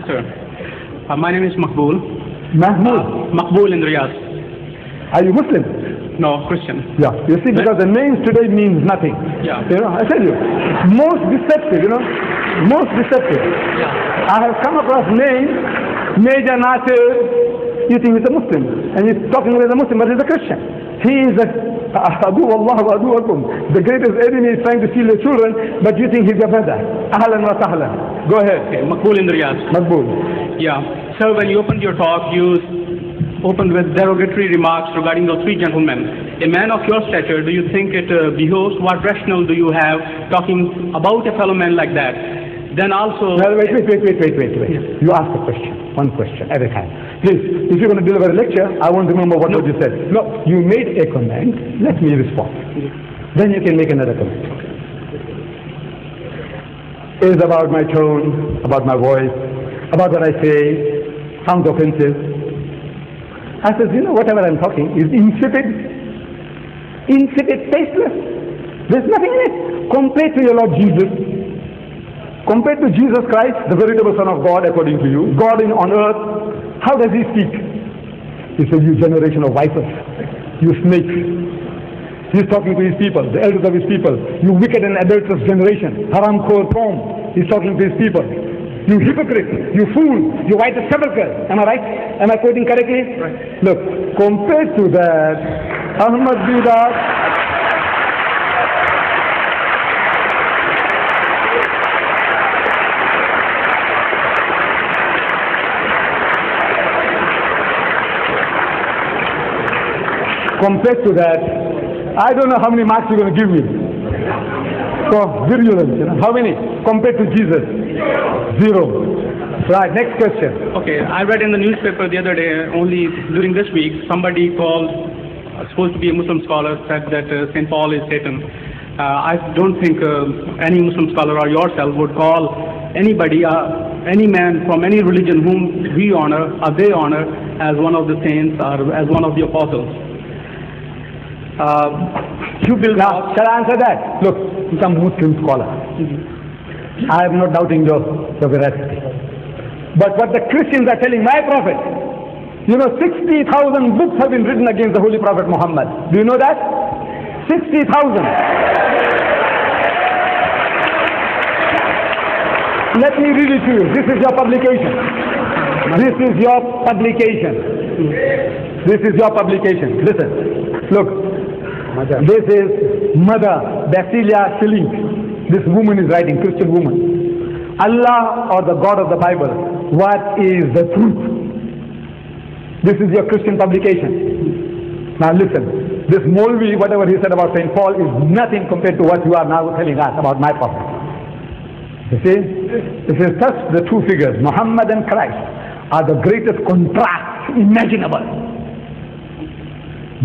Sir, my name is Makbul. Mahmoud, Makbul in Riyadh. are you Muslim? No, Christian. Yeah. You see, because the names today means nothing. Yeah. You know, I tell you, most deceptive, most deceptive. Yeah. I have come across names, Major Nasir, you think he's a Muslim, and he's talking with a Muslim, but he's a Christian. He is Adu Allah wa Adu Akum. The greatest enemy is trying to steal your children, but you think he's your brother. Ahlan wa sahlan. Go ahead. Okay, Makbul in Riyadh. Makbul. Yeah. Sir, when you opened your talk, you opened with derogatory remarks regarding those three gentlemen. A man of your stature, do you think it behoves? What rationale do you have talking about a fellow man like that? Then also... Well, wait. You ask a question, one question at a time. Please, if you're going to deliver a lecture, I won't remember what you said. No, you made a comment, let me respond. Then you can make another comment. It is about my tone, about my voice, about what I say, sounds offensive. I said, whatever I'm talking is insipid, tasteless. There's nothing in it. Compared to your Lord Jesus, compared to Jesus Christ, the veritable Son of God, according to you, God on earth, how does he speak? He said, you generation of vipers, you snakes. He's talking to his people, the elders of his people. You wicked and adulterous generation, haram khor qawm. He's talking to his people. You hypocrite, you fool, you white sepulchre. Am I right? Am I quoting correctly? Right. Look, compared to that, Ahmad Didat, compared to that, I don't know how many marks you're going to give me. So, virulence, how many? Compared to Jesus? 0. Right, next question. Okay, I read in the newspaper the other day, only during this week, somebody called, supposed to be a Muslim scholar, said that St. Paul is Satan. I don't think any Muslim scholar or yourself would call anybody, any man from any religion whom we honor or they honor as one of the saints or as one of the apostles. Now, shall I answer that? Look, some Muslim scholar. I am not doubting your veracity. But what the Christians are telling my prophet, 60,000 books have been written against the Holy Prophet Muhammad. Do you know that? 60,000. Let me read it to you. This is your publication. This is your publication. This is your publication. Listen. Look. This is Mother Basilia Schilling. This woman is writing, Christian woman. Allah or the God of the Bible, what is the truth? This is your Christian publication. Now listen, this Molvi, whatever he said about St. Paul is nothing compared to what you are now telling us about my prophet. You see, this is thus the two figures, Muhammad and Christ, are the greatest contrast imaginable.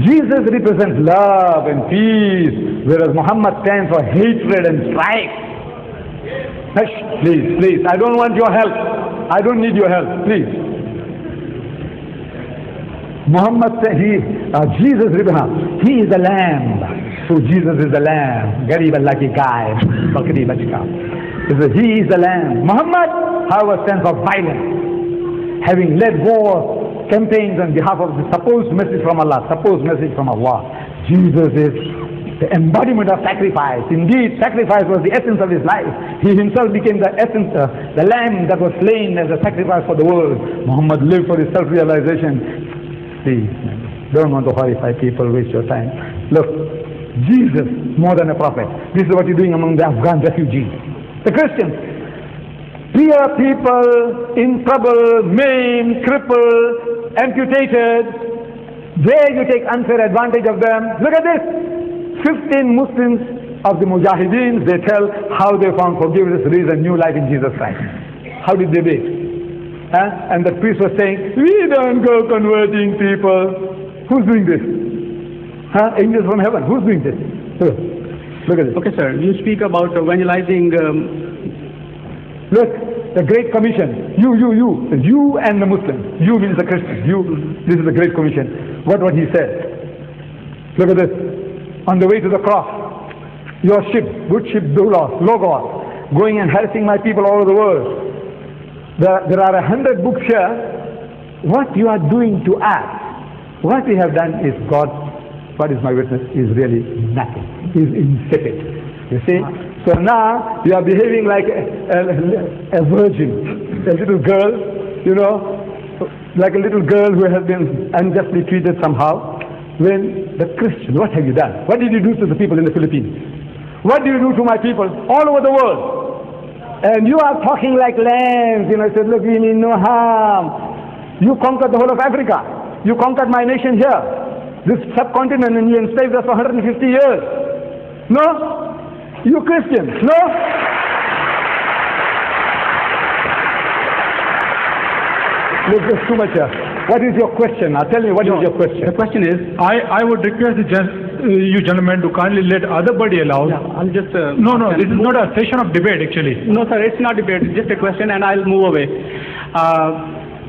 Jesus represents love and peace, whereas Muhammad stands for hatred and strife. Hush, please, I don't want your help. I don't need your help, please. Muhammad said, Jesus represents, he is the lamb. So Jesus is the lamb. Garib Allah ki gaye, bakri bachka. He is the lamb. Muhammad, however, stands for violence, having led war campaigns on behalf of the supposed message from Allah. Jesus is the embodiment of sacrifice. Indeed, sacrifice was the essence of his life. He himself became the essence, the lamb that was slain as a sacrifice for the world. Muhammad lived for his self-realization. Please, don't want to horrify people, waste your time. Look, Jesus, more than a prophet. This is what you're doing among the Afghan refugees. The Christians. Poor people in trouble, maimed, crippled, amputated. There you take unfair advantage of them. Look at this. 15 Muslims of the Mujahideen, they tell how they found forgiveness, raised a new life in Jesus Christ. How did they do it? And the priest was saying, we don't go converting people. Who's doing this? Angels from heaven. Who's doing this? Look at this. Okay, sir. You speak about evangelizing. Look, the Great Commission. You and the Muslims. You means the Christians. This is the Great Commission. What he said. Look at this. On the way to the cross, your ship, good ship, Logos, going and harassing my people all over the world. There are 100 books here. What you are doing to us, what we have done is God, what is my witness, is really nothing. Is insipid. You see? So now you are behaving like a virgin, a little girl, you know, like a little girl who has been unjustly treated somehow. When the Christian, what have you done? What did you do to the people in the Philippines? What do you do to my people all over the world? And you are talking like lambs, you know, said, look, we mean no harm. You conquered the whole of Africa. You conquered my nation here. This subcontinent, and you enslaved us for 150 years. No? You Christians, no? Look, there's too much here. What is your question? Now tell me, what is your question? The question is, I would request you gentlemen to kindly let other body allow. yeah, I'll just... No, this is not a session of debate actually. No, sir, it's not debate. It's just a question, and I'll move away.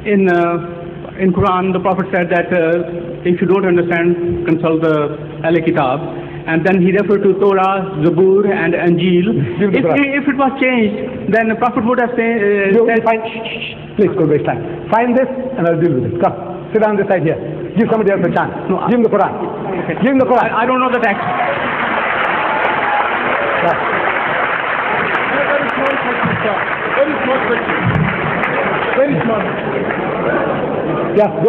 In Quran, the Prophet said that if you don't understand, consult the Al-Kitab. And then he referred to Torah, Zabur, and Injil. If it was changed, then the Prophet would have said... Please go waste time. Find this, and I'll deal with it. Come, sit down this side here. Give somebody else a chance. No, give him the Quran. Okay. Give him the Quran. I don't know the text. Very small question. Very small. Yeah.